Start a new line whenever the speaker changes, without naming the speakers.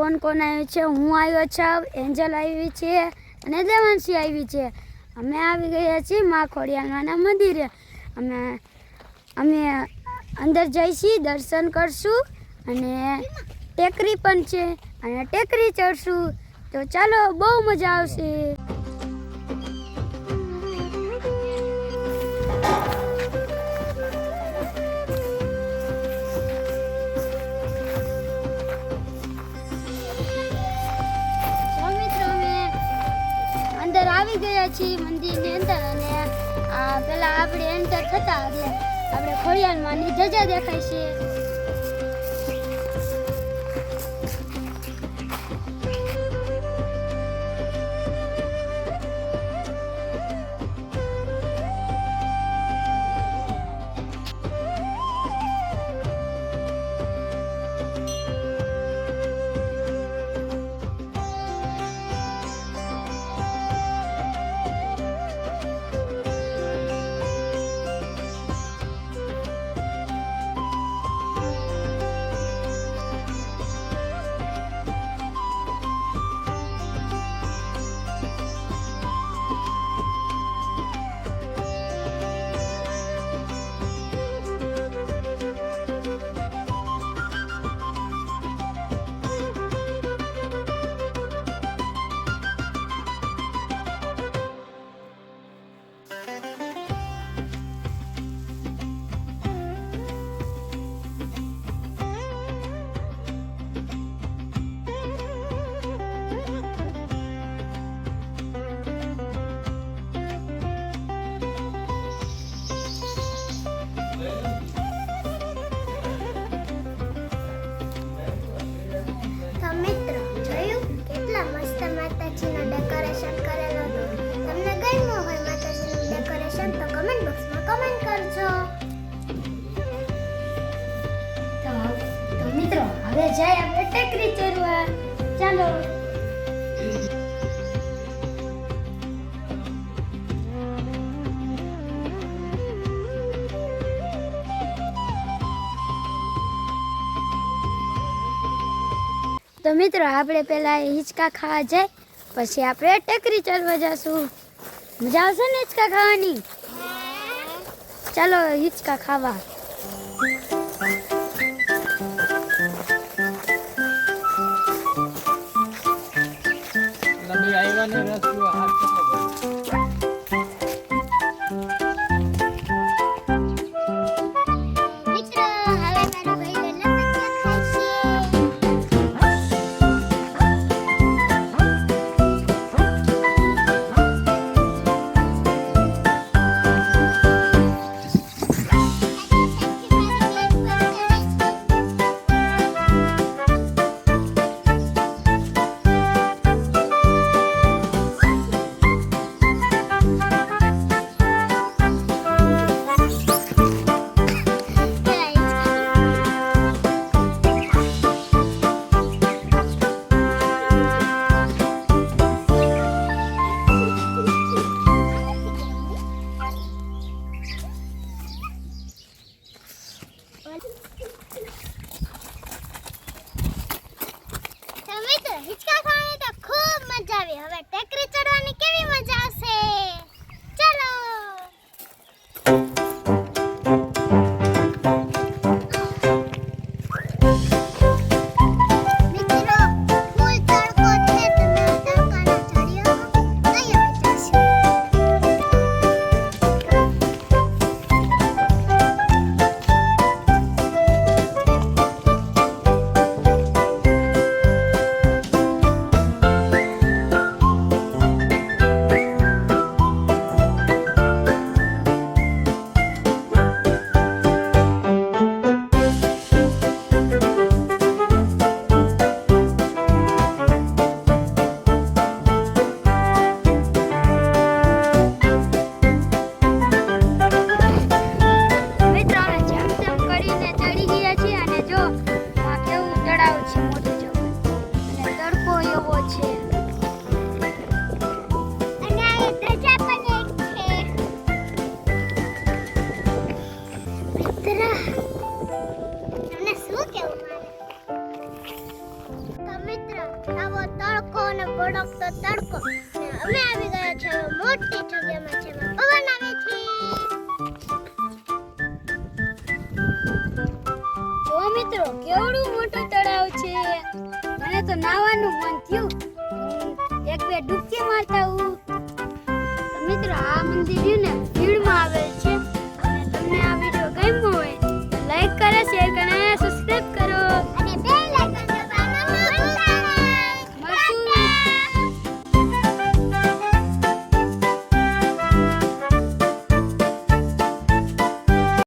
કોણ કોણ આવ્યું છે? હું આવ્યો છું, એન્જલ આવી છે અને દેવાંશી આવી છે. અમે આવી ગયા છીએ મા ખોડિયારમાંના મંદિરે. અમે અંદર જઈશું, દર્શન કરશું અને ટેકરી પણ છે અને ટેકરી ચડશું. તો ચાલો, બહુ મજા આવશે. અંદર આવી ગયા છીએ મંદિરની અંદર અને પેલા આપણે એન્ટર થતા એટલે આપણે ખોડિયારમાંની ધજા દેખાય છે. હવે જાય આપણે ટેકરી ચડવા. ચાલો. તો મિત્રો આપણે પેલા હિંચકા ખાવા જાય, પછી આપણે ટેકરી ચડવા જશું. મજા આવશે ને હિંચકા ખાવાની? ચાલો હિંચકા ખાવા. હિંચકા ખાવાની તો ખૂબ મજા આવી. હવે ટેકરી ચડવાની કેવી મજા આવશે? ચાલો. મિત્રો કેવડું મોટું તળાવ છે. મને તો નાવાનું મન થયું. એક બે ડૂબકી મારતા હું. તો મિત્રો આ મંદિર રહ્યું ને ભીડમાં આવેલ છે. અને તમને આ વિડીયો ગમ્યો હોય તો લાઈક કરે, શેર કરે